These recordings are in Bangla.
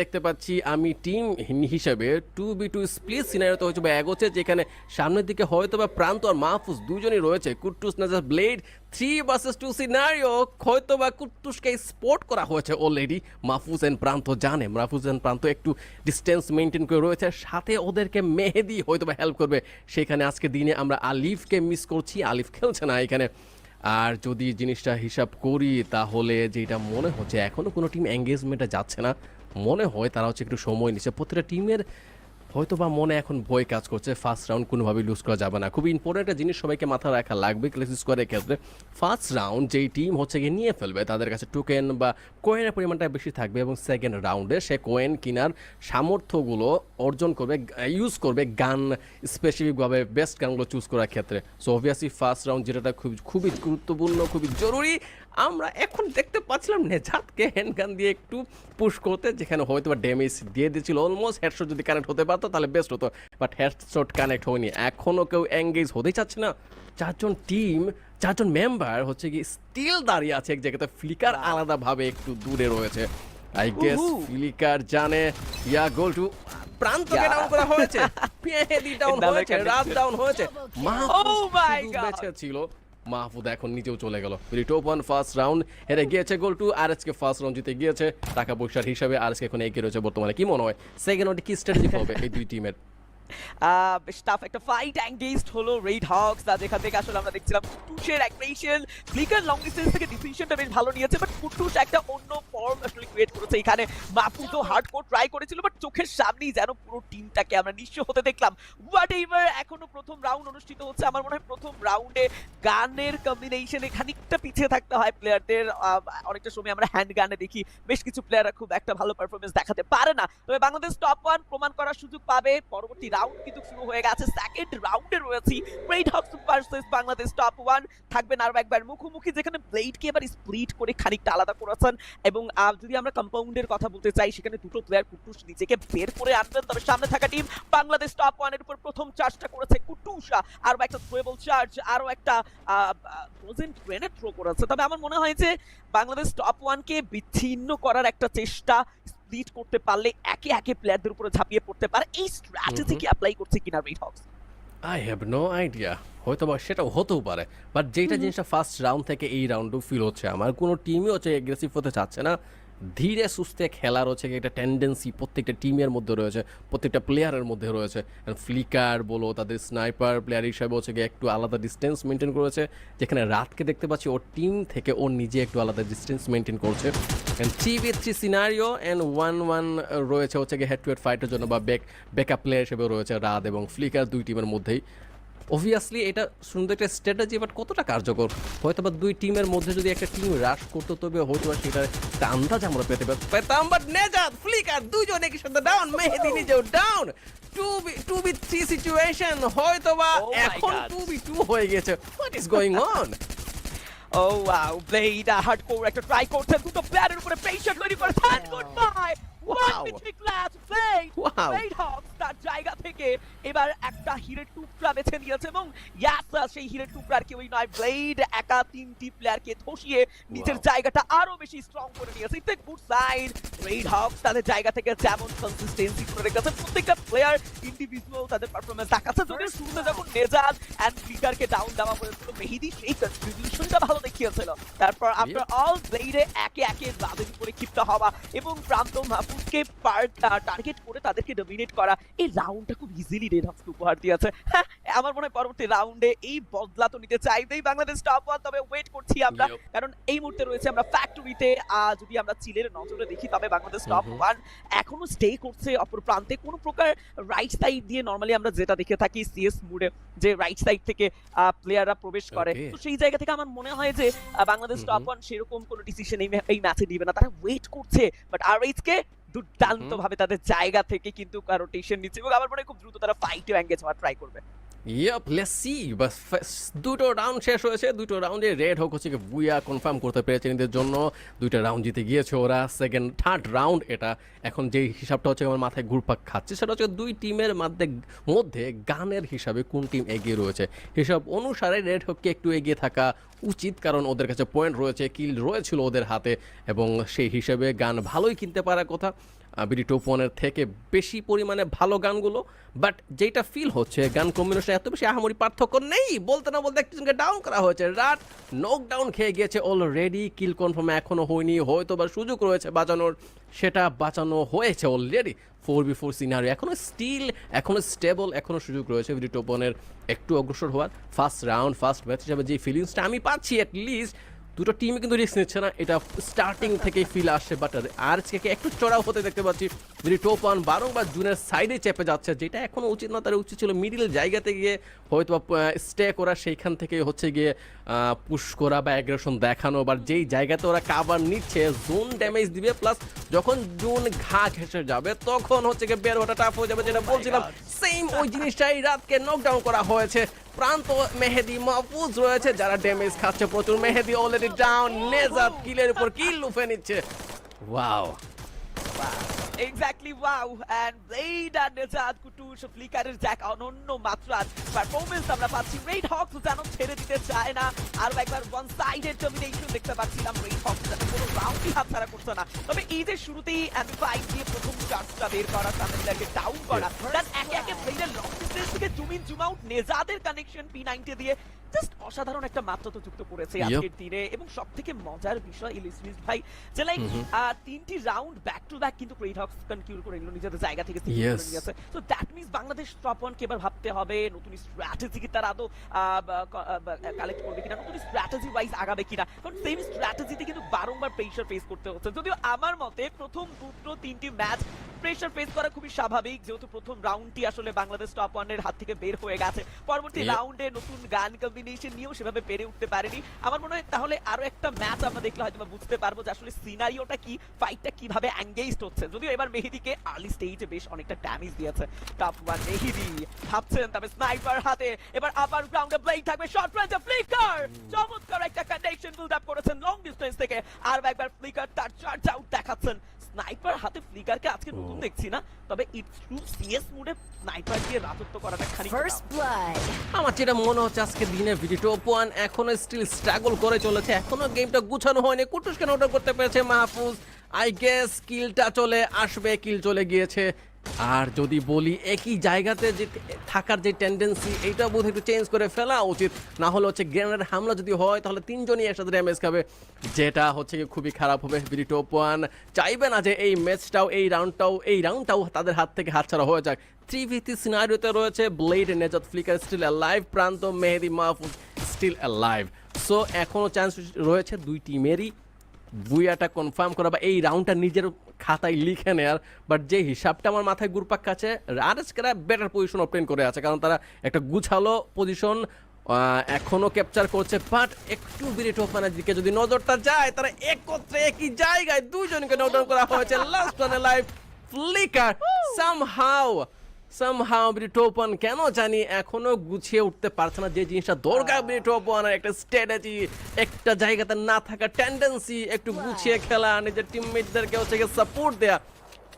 দেখতে পাচ্ছি আমি টিম হিসেবে 2v2 স্প্লিট সিনারিওতে হয়তো বা এগোচ্ছে, যেখানে সামনের দিকে হয়তো বা প্রান্ত আর মাহফুজ দুজনই রয়েছে। কুট্টুস নাজার ব্লেড 3 vs 2 সিনারিও, হয়তো বা কুট্টুসকে স্পোর্ট করা হয়েছে অলরেডি। মাহফুজ এন্ড প্রান্ত জানে, মাহফুজ এন্ড প্রান্ত একটু ডিস্টেন্স মেনটেন করে রয়েছে, সাথে ওদেরকে মেহেদি হয়তো বা হেল্প করবে। সেখানে আজকে দিনে আমরা আলিফকে মিস করছি, আলিফ খেলছে না এখানে। আর যদি জিনিসটা হিসাব করি তাহলে যেটা মনে হচ্ছে এখনও কোনো টিম এঙ্গেজমেন্টে যাচ্ছে না, মনে হয় তারা হচ্ছে একটু সময় নিচ্ছে। প্রত্যেকটা টিমের হয়তো বা মনে এখন ভয় কাজ করছে, ফার্স্ট রাউন্ড কোনোভাবেই লুজ করা যাবে না। খুবই ইম্পর্টেন্ট একটা জিনিস সবাইকে মাথায় রাখা লাগবে ক্লাসিক স্কোয়ারের ক্ষেত্রে। ফার্স্ট রাউন্ড যেই টিম হচ্ছে গিয়ে নিয়ে ফেলবে তাদের কাছে টোকেন বা কয়েনের পরিমাণটা বেশি থাকবে, এবং সেকেন্ড রাউন্ডে সে কয়েন কেনার সামর্থ্যগুলো অর্জন করবে, ইউজ করবে গান স্পেসিফিকভাবে বেস্ট গানগুলো চুজ করার ক্ষেত্রে। সো অবভিয়াসলি ফার্স্ট রাউন্ড যেটা খুবই গুরুত্বপূর্ণ, খুবই জরুরি। আমরা এখন দেখতে পাচ্ছিলাম নেজাতকে হ্যান্ডগান দিয়ে একটু পুশ করতে, যেখানে হয়তো বা ড্যামেজ দিয়ে দিয়েছিল অলমোস্ট। হেডশট যদি কানেক্ট হতে পারতো তাহলে বেস্ট হতো, বাট হেডশট কানেক্ট হয়নি। এখনও কেউ এঙ্গেজ হতেই চাচ্ছে না। চারজন মেম্বার হচ্ছে কি স্টিল দাঁড়িয়ে আছে এক জায়গাতে। ফ্লিকার আলাদাভাবে একটু দূরে রয়েছে। আই গেস ফ্লিকার জানে গোল টু প্রান্তকে ডাউন করা হয়েছে, পেহেদি ডাউন হয়েছে, রাত ডাউন হয়েছে, মাহফুজ বেঁচে ছিল। মাহফুজ এখন নিচেও চলে গেল। টপ 1 ফার্স্ট রাউন্ড হেরে গিয়েছে, গোল টু আরএসকে ফার্স্ট রাউন্ড জিতে গিয়েছে। টাকা পয়সার হিসাবে আরএসকে এখন এগিয়ে রয়েছে বর্তমানে। কি মনে হয় সেকেন্ড রাউন্ডে কি স্ট্র্যাটেজি হবে এই দুই টিমের? বেশ টাফ একটা ফাইট এঙ্গেজড হলো রেড হকস, যেখান থেকে আসলে আমরা দেখছিলাম কুটুসের অ্যাগ্রেশন। ফ্লিকার লং ডিস্টেন্স থেকে ডিসিশনটা বেশ ভালো নিয়েছে, বাট কুটুস একটা অন্য ফর্ম আসলে ক্রিয়েট করেছে এখানে। মাহফুজও হার্ডকোর ট্রাই করেছিল, বাট চোখের সামনেই যেন পুরো টিমটাকে আমরা নিঃস্ব হতে দেখলাম। হোয়াট এভার, এখনো প্রথম রাউন্ড অনুষ্ঠিত হচ্ছে। আমার মনে হয় প্রথম রাউন্ডে গানের কম্বিনেশনে খানিকটা পিছিয়ে থাকতে হয় প্লেয়ারদের। অনেকটা সময় আমরা হ্যান্ড গানে দেখি বেশ কিছু প্লেয়াররা খুব একটা ভালো পারফরমেন্স দেখাতে পারে না। তবে বাংলাদেশ টপ 1 প্রমাণ করার সুযোগ পাবে। পরবর্তী রাউন্ড কিন্তু শুরু হয়ে গেছে, সেকেন্ড রাউন্ডে রয়েছি red Hawks versus Bangladesh top 1। থাকবেন আরো একবার মুখোমুখি, যেখানে ব্লেডকে এবার স্প্লিট করে খানিকটা আলাদা করেছেন। এবং যদি আমরা কম্পাউন্ডের কথা বলতে চাই, সেখানে দুটো প্লেয়ার কুটুস নিজেকে বের করে আনবেন। তবে সামনে থাকা টিম বাংলাদেশ টপ 1 এর উপর প্রথম চার্জটা করেছে কুটুসা, আরো একটা থ্রোয়েবল চার্জ, আরো একটা ফ্রোজেন গ্রেনেড থ্রো করেছে। তবে আমার মনে হয় যে বাংলাদেশ টপ 1 কে বিচ্ছিন্ন করার একটা চেষ্টা স্প্লিট করতে পারলে একে একে প্লেয়ারদের উপরে ঝাঁপিয়ে পড়তে পারে। এই স্ট্র্যাটেজি কি অ্যাপ্লাই করছে কিনা Red Hawks? I have no idea, হয়তো বা সেটাও হতেও পারে। বাট যেটা জিনিসটা ফার্স্ট রাউন্ড থেকে এই রাউন্ডও ফিল হচ্ছে, আমার কোনো টিমই হচ্ছে এগ্রেসিভ হতে চাচ্ছে না। ধীরে সুস্থে খেলার হচ্ছে একটা টেন্ডেন্সি প্রত্যেকটা টিমের মধ্যে রয়েছে, প্রত্যেকটা প্লেয়ারের মধ্যে রয়েছে। ফ্লিকার বলো, তাদের স্নাইপার প্লেয়ার হিসাবে হচ্ছে গিয়ে একটু আলাদা ডিস্টেন্স মেনটেন করেছে, যেখানে রাতকে দেখতে পাচ্ছি ওর টিম থেকে ওর নিজে একটু আলাদা ডিস্টেন্স মেনটেন করছে। 3v3 সিনারিও অ্যান্ড 1-1 রয়েছে হচ্ছে গিয়ে হেড টু হেড ফাইটের জন্য, বা ব্যাকআপ প্লেয়ার হিসেবে রয়েছে রাত এবং ফ্লিকার দুই টিমের মধ্যেই। অবভিয়াসলি এটা সুন্দর একটা স্ট্র্যাটেজি, বাট কতটা কার্যকর? হয়তো বা দুই টিমের মধ্যে যদি একটা টিম রাশ করতো তবে হয়তো বা সেটার একটা আন্দাজ আমরা পেতাম। বাট নেজাত ফ্লিকার দুইজন একই সাথে ডাউন, মেহেদি নিজেও ডাউন। 2v3 সিচুয়েশন, হয়তো বা এখন 2v2 হয়ে গেছে। What is going on? Oh wow, Blade hardcore একটা ট্রাই করছে, দুটো প্লেয়ারের উপরে প্রেসার তৈরি করেছেন। Good bye, Wow. Blade Hawks তার জায়গা থেকে এবার একটা হিরের টুকরা বেছে নিয়েছে, এবং ইয়াস সেই হিরের টুকরার কেউই নয়, ব্লেড একা তিনটি প্লেয়ারকে ধসিয়ে নিজের জায়গাটা আরো বেশি স্ট্রং করে নিয়েছে। It's a good sign. Red Hawks তাদের জায়গা থেকে যেমন কনসিস্টেন্সি করে রেখেছে, প্রত্যেকটা প্লেয়ার ইন্ডিভিজুয়াল তাদের পারফরমেন্স দেখাচ্ছে। যদিও শুরুতে যখন নেজাদ এন্ড ফ্লিকারকে ডাউন দেওয়া হয়েছিল, মেহেদি সেই কন্ট্রিবিউশনটা ভালো দেখিয়েছিল। তারপর আফটার অল ব্লেডে একে একে রাদের উপরে ক্ষিপ্ত হওয়া এবং প্রান্ত মাহফুজকে টার্গেট করে তাদেরকে ডমিনেট করা, এই রাউন্ডটা খুব ইজিলি রেড হকসকে উপহার দিয়েছে। হ্যাঁ, আমার মনে হয় পরবর্তী রাউন্ডে এই বদলা তো নিতে চাইবেই বাংলাদেশ টপ 1। তবে ওয়েট করছি আমরা, কারণ এই মুহূর্তে রয়েছে আমরা ফ্যাক্টরিতে। যদি আমরা চিলের নজরে দেখি, তবে বাংলাদেশ টপ 1 এখনো স্টে করছে অপর প্রান্তে। কোনো প্রকার রাইট সাইড দিয়ে নরমালি আমরা যেটা দেখে থাকি সিএস মুডে, যে রাইট সাইড থেকে প্লেয়াররা প্রবেশ করে, তো সেই জায়গা থেকে আমার মনে হয় যে বাংলাদেশ টপ 1 সেরকম কোনো ডিসিশন এই ম্যাচে নিবে না। তারা ওয়েট করছে, বাট আরএইচ কে দুর্দান্ত ভাবে তাদের জায়গা থেকে কিন্তু রোটেশন নিচ্ছে, এবং আমার মনে হয় খুব দ্রুত তারা ফাইটে এঙ্গেজ হওয়ার ট্রাই করবে। Yup, let's see. বাস দুটো রাউন্ড শেষ হয়েছে, দুটো রাউন্ডে রেড হক হচ্ছে বুয়া কনফার্ম করতে পেরেছে নিজেদের জন্য। দুইটা রাউন্ড জিতে গিয়েছে ওরা। সেকেন্ড থার্ড রাউন্ড এটা এখন যে হিসাবটা হচ্ছে আমার মাথায় ঘুরপাক খাচ্ছে, সেটা হচ্ছে দুই টিমের মধ্যে গানের হিসাবে কোন টিম এগিয়ে রয়েছে। হিসাব অনুসারে রেড হককে একটু এগিয়ে থাকা উচিত, কারণ ওদের কাছে পয়েন্ট রয়েছে, কিল রয়েছিল ওদের হাতে, এবং সেই হিসেবে গান ভালোই কিনতে পারার কথা। বিডি টপ ওয়ানের থেকে বেশি পরিমাণে ভালো গানগুলো, বাট যেটা ফিল হচ্ছে গান কম্বিনেশন এত বেশি আহামরি পার্থক্য নেই। বলতে না বলতে একজনকে ডাউন করা হয়েছে, রাত নকডাউন খেয়ে গিয়েছে অলরেডি, কিল কনফার্ম এখনও হয়নি, হয়তো বা সুযোগ রয়েছে বাঁচানোর, সেটা বাঁচানো হয়েছে অলরেডি। 4v4 সিনারিও এখনো স্টেবল, এখনো সুযোগ রয়েছে বিডি টপ ওয়ানের একটু অগ্রসর হওয়ার। ফার্স্ট রাউন্ড ফার্স্ট ম্যাচ হিসাবে যে ফিলিংসটা আমি পাচ্ছি, অ্যাটলিস্ট দুটো টিমই কিন্তু রিস্ক নিচ্ছে না, এটা স্টার্টিং থেকেই ফিল আসছে। বাট আরএসকে একটু চড়াও হতে দেখতে পাচ্ছি। যদি টপ ওয়ান বারংবার জুনের সাইডে চেপে যাচ্ছে, যেটা এখনো উচিত না, তার উচিত ছিল মিডিল জায়গাতে গিয়ে হয়তো স্টে করা, সেইখান থেকে হচ্ছে গিয়ে পুশ করা বা অ্যাগ্রেশন দেখানো। বা যেই জায়গাতে ওরা কাভার নিচ্ছে জোন ড্যামেজ দিবে, প্লাস যখন জোন ঘা ঘেসে যাবে তখন হচ্ছে গিয়ে বের হওয়াটা টাফ হয়ে যাবে, যেটা বলছিলাম। সেম ওই জিনিসটাই রাতকে নকডাউন করা হয়েছে। প্রান্ত মেহেদি মাহফুজ রয়েছে যারা ড্যামেজ খাচ্ছে প্রচুর। মেহেদি অলরেডি ডাউন, নেজাত কিলের উপর কিল লুফে নিচ্ছে। Wow exactly wow, and blade আর নেজাদ কুটুস ফ্লিকারের জ্যাক অনন্য মাত্রার পারফরম্যান্স আমরা পাচ্ছি। রেড হকস যেন ছেড়ে দিতে চায় না, আর একবার ওয়ান সাইডেড ডমিনেশন দেখতে পাচ্ছিলাম রেড হকস যেন কোনো রাউন্ডই হাতছাড়া করছে না। তবে এই যে শুরুতেই এমপি5 দিয়ে প্রথম চার্জটা বের করা, তামিলকে ডাউন করা, দেন একে একে ব্লেডের লং ডিস্টেন্স থেকে জুম ইন জুম আউট, নেজাদের কানেকশন P90 দিয়ে জাস্ট অসাধারণ একটা মাত্রা তো যুক্ত করেছে আজকের দিনে। এবং সবথেকে মজার বিষয় ইলিসমিস ভাই যে লাইক তিনটি রাউন্ড ব্যাক টু ব্যাক কিন্তু রেড হকস কনকিউর করে নিল নিজেদের জায়গা থেকে নিয়েছে। So that means Bangladesh top one কে এবার ভাবতে হবে নতুন স্ট্র্যাটেজি কি তারা আদৌ কালেক্ট করবে কিনা, নতুন স্ট্র্যাটেজি ওয়াইজ আগাবে কিনা, কারণ সেম স্ট্র্যাটেজিতে কিন্তু বারংবার প্রেসার ফেস করতে হচ্ছে। যদিও আমার মতে প্রথম দুটো তিনটি ম্যাচ প্রেসার ফেস করা খুবই স্বাভাবিক, যেহেতু প্রথম রাউন্ডটি আসলে বাংলাদেশ টপ ওয়ানের হাত থেকে বের হয়ে গেছে। পরবর্তী রাউন্ডে নতুন গান কম্বিনেশন নিয়েও সেভাবে পেরে উঠতে পারেনি। আমার মনে হয় তাহলে আরো একটা ম্যাচ আমরা দেখলে হয়তো বুঝতে পারবো যে আসলে সিনারিওটা কি, ফাইটটা কিভাবে এঙ্গেজড হচ্ছে। যদিও এবার মেহেদিকে আর্লি স্টেজে বেশ অনেকটা ড্যামেজ দিয়েছে টপ ওয়ান। মেহেদি ভাবছেন তবে স্নাইপার হাতে এবার আপার গ্রাউন্ডে ব্লেড থাকবে, শর্ট রেঞ্জে ফ্লিকার চমৎকার একটা কানেকশন বিল্ড আপ করেছেন লং ডিসটেন্স থেকে। আর একবার ফ্লিকার তার চার্জ আউট দেখাচ্ছেন। স্নাইপার হাতে ফ্লিকারকে আজকে নতুন দেখছি না, তবে ইটস ট্রু সিএস মোডে স্নাইপার দিয়ে রাজত্ব করাটা খানিক First blood. আমার যেটা মনে হচ্ছে আজকে দিনে বিডি টপ ওয়ান এখনো স্টিল স্ট্রাগল করে চলেছে, এখনো গেমটা গুছানো হয়নি। কুটুসকে নোট করতে পেরেছে মাহফুজ, আই গেস কিলটা চলে আসবে, কিল চলে গিয়েছে। আর যদি বলি একই জায়গাতে যে থাকার যে টেন্ডেন্সি, এইটা বোধহয় একটু চেঞ্জ করে ফেলা উচিত, না হলে হচ্ছে গ্রেনেড হামলা যদি হয় তাহলে তিনজনই একসাথে ড্যামেজ খাবে, যেটা হচ্ছে কি খুবই খারাপ হবে। বিডি টপ ওয়ান চাইবে না যে এই ম্যাচটাও এই রাউন্ডটাও তাদের হাত থেকে হাতছাড়া হয়ে যাক। 3v3 সিনারিওতে রয়েছে ব্লেড, নেজাত, ফ্লিকার স্টিল অ্যালাইভ, প্রান্ত, মেহেদি, মাহফুজ স্টিল অ্যালাইভ। সো এখনও চান্স রয়েছে দুই টিমেরই বুয়াটা কনফার্ম করা বা এই রাউন্ডটা নিজের খাতায় লিখে নেয়ার। বাট যে হিসাবটা আমার মাথায় ঘুরপাক খাচ্ছে, আরএসকেরা বেটার পজিশন অবটেন করে আছে, কারণ তারা একটা গুছালো পজিশন এখনো ক্যাপচার করছে। বাট একটু বিডি টপ ওয়ানের দিকে যদি নজরটা যায়, তারা একত্রে একই জায়গায় দুইজনকে নকডাউন করা হয়েছে। Last one live flicker somehow BD top one কেন জানি এখনো গুছিয়ে উঠতে পারছে না যে জিনিসটা দরকার বিডি টপ ওয়ানের, একটা স্ট্র্যাটেজি, একটা জায়গাতে না থাকা টেন্ডেন্সি, একটু গুছিয়ে খেলা, নিজের টিমমেটদেরকে হচ্ছে সাপোর্ট দেয়া,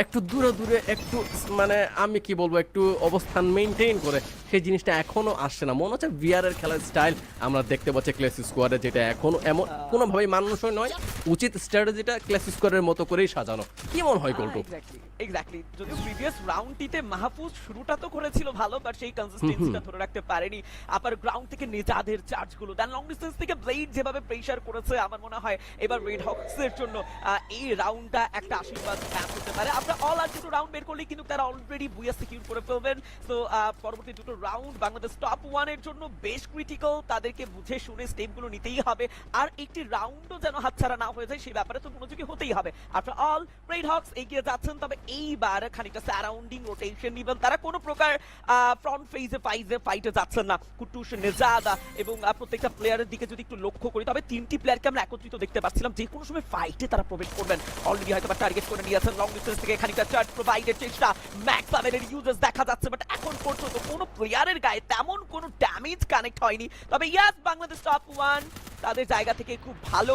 একটু দূরে একটু মানে আমি কি বলবো একটু অবস্থান মেনটেন করে, সেই জিনিসটা এখনো আসছে না। মনে হচ্ছে ভিআর এর খেলার স্টাইল আমরা দেখতে পাচ্ছি ক্লাস স্কোয়াডে, যেটা এখনো এমন কোনোভাবেই মানানসই নয়। উচিত স্ট্র্যাটেজিটা ক্লাস স্কোয়াডের মতো করেই সাজানো। কি মনে হয় গোলটু? এক্স্যাক্টলি যদিও প্রিভিয়াস রাউন্ডটিতে মাহফুজ শুরুটা তো করেছিল ভালো, বাট সেই কনসিস্টেন্সিটা ধরে রাখতে পারেনি। আপার গ্রাউন্ড থেকে নেজাদের চার্জগুলো, দেন লং ডিসটেন্স থেকে ব্লেড যেভাবে প্রেসার করেছে, আমার মনে হয় এবার রেড হকসের জন্য এই রাউন্ডটা একটা আশীর্বাদ ম্যাচ হতে পারে। আমরা অল আর দুটো রাউন্ড বের করলেই কিন্তু তারা অলরেডি বুয়া সিকিউর করে ফেলবেন। তো পরবর্তী দুটো রাউন্ড বাংলাদেশ টপ ওয়ানের জন্য বেশ ক্রিটিক্যাল, তাদেরকে বুঝে শুনে স্টেপগুলো নিতেই হবে। আর একটি রাউন্ডও যেন হাতছাড়া না হয়ে যায়, সেই ব্যাপারে তো মনোযোগী হতেই হবে। আফটার অল রেড হকস এগিয়ে যাচ্ছেন, তবে এইবার খানিকটা সারাউন্ডিং রোটেশন নিবেন তারা, কোনো প্রকার ফ্রন্ট ফেজে ফাইটে যাচ্ছেন না। কুটুস, নেজাদ এবং প্রত্যেকটা প্লেয়ারের দিকে যদি একটু লক্ষ্য করি, তবে তিনটি প্লেয়ারকে আমরা একত্রিত দেখতে পাচ্ছিলাম, যে কোনো সময় ফাইটে তারা প্রবেশ করবেন। অলরেডি হয়তো টার্গেট করে নিয়েছেন লং ডিসটেন্স থেকে, খানিকটা চার্জ প্রোভাইডের চেষ্টা, ম্যাক্স আমের ইউজার্স দেখা যাচ্ছে, বাট এখন পর্যন্ত কোনো প্লেয়ারের গায়ে তেমন কোনো ড্যামেজ কানেক্ট হয়নি। তবে ইয়াস বাংলাদেশ টপ ওয়ান তাদের জায়গা থেকে খুব ভালো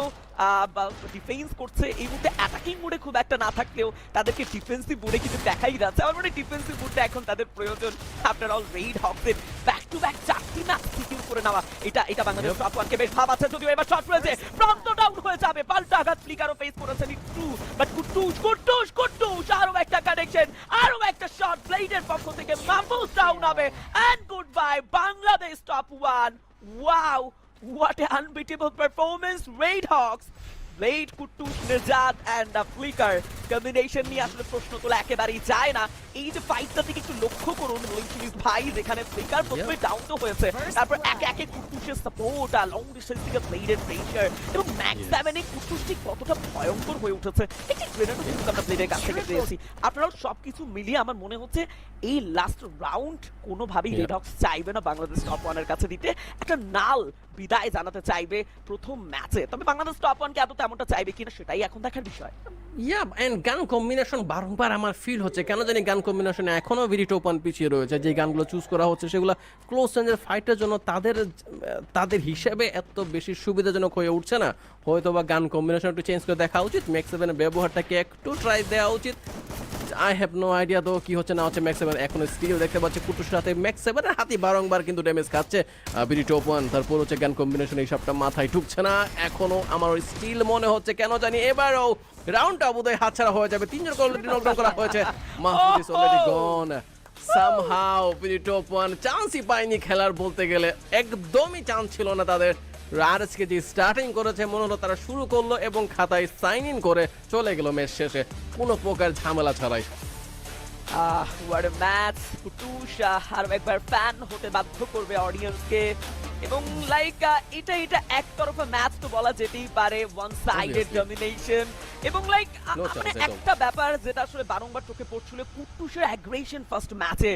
ডিফেন্স করছে এই মুহূর্তে অ্যাটাকিং মোডে খুব একটা না থাকলেও তাদেরকে ডিফেন্সিভ মোডে কিন্তু দেখাই যাচ্ছে আমার মনে হয় ডিফেন্সিভ মোডটা এখন তাদের প্রয়োজন আফটার অল রেইড হকসের ব্যাক টু ব্যাক 4টি ম্যাচ সিকিউর করে নেওয়া এটা বাংলাদেশ টপ ওয়ানকে বেশ ভাবাচ্ছে যদিও এবার শট রয়েছে প্রান্ত ডাউন হয়ে যাবে পাল্টা আঘাত ফ্লিকারও ফেস করেছেন একটু বাট কুট্টুস আরো একটা কানেকশন আরো একটা শট ব্লেডের পক্ষ থেকে মাহফুজ ডাউন হবে and good bye Bangladesh top one wow what an unbeatable performance Raid Hawks Blade কুট্টুস নির্জাত এন্ড ফ্লিকার কম্বিনেশন নিয়ে আসলে প্রশ্ন তোলা একেবারেই যায় না এই যে ফাইটটা থেকে একটু লক্ষ্য করুন লিংকিস ভাই যেখানে ফ্লিকার প্রথমে ডাউন তো হয়েছে তারপর একে একে কুট্টুসের সাপোর্ট আর লং ডিস্টেন্স থেকে ব্লেডের প্রেসার এবং ম্যাক্স 7 এ কুট্টুস ঠিক কতটা ভয়ঙ্কর হয়ে উঠেছে একটি গ্রেনেডও কিন্তু আমরা ব্লেডের কাছ থেকে পেয়েছি আপনারাও সবকিছু মিলিয়ে আমার মনে হচ্ছে এই লাস্ট রাউন্ড কোনোভাবেই রেড হকস চাইবে না বাংলাদেশ টপ ওয়ানের কাছে দিতে একটা নাল বিদায় জানাতে চাইবে প্রথম ম্যাচে তবে বাংলাদেশ টপ ওয়ানকে এত তেমনটা চাইবে কিনা সেটাই এখন দেখার বিষয় ইয়া এন্ড গান কম্বিনেশন বারংবার আমার ফিল হচ্ছে কেন জানি গান কম্বিনেশনে এখনো ভিডিও ওপেন পিছিয়ে রয়েছে যে গানগুলো চুজ করা হচ্ছে সেগুলো ক্লোজ রেঞ্জের ফাইটের জন্য তাদের হিসেবে এত বেশি সুবিধাজনক হয়ে উঠছে না হয়তো বা গান কম্বিনেশন একটু চেঞ্জ করে দেখা উচিত ম্যাক্স 7 এর ব্যবহারটাকে একটু ট্রাই দেওয়া উচিত আই হ্যাভ নো আইডিয়া তো কি হচ্ছে না হচ্ছে ম্যাক্স 7 এখন স্কিল দেখতে পাচ্ছি কুটুসের হাতে ম্যাক্স 7 এর হাতে বারংবার কিন্তু ড্যামেজ খাচ্ছে বিডি টপ 1 তারপর হচ্ছে গান কম্বিনেশন এই সবটা মাথায় ঢুকছে না এখনো আমার স্টিল মনে হচ্ছে কেন জানি এবারও রাউন্ডটা বোধহয় হাতছাড়া হয়ে যাবে তিনজন অলরেডি নকডাউন করা হয়েছে Mahfuz is already gone somehow BD top 1 চান্সই পায়নি খেলার বলতে গেলে একদমই চান্স ছিল না তাদের আরএসকে যে স্টার্টিং করেছে মনে হলো তারা শুরু করলো এবং খাতায় সাইন ইন করে চলে গেল ম্যাচ শেষে কোনো প্রকার ঝামেলা ছাড়াই what a match কুটুস আরো একবার ফ্যান হতে বাধ্য করবে অডিয়েন্সকে এবং লাইক এটা একতরফা ম্যাচ তো বলা যেতেই পারে ওয়ান সাইডেড Obviously. ডমিনেশন এবং লাইক No মানে chance at all. একটা ব্যাপার যেটা আসলে বারংবার চোখে পড়ছিল কুটুসের অ্যাগ্রেশন ফার্স্ট ম্যাচে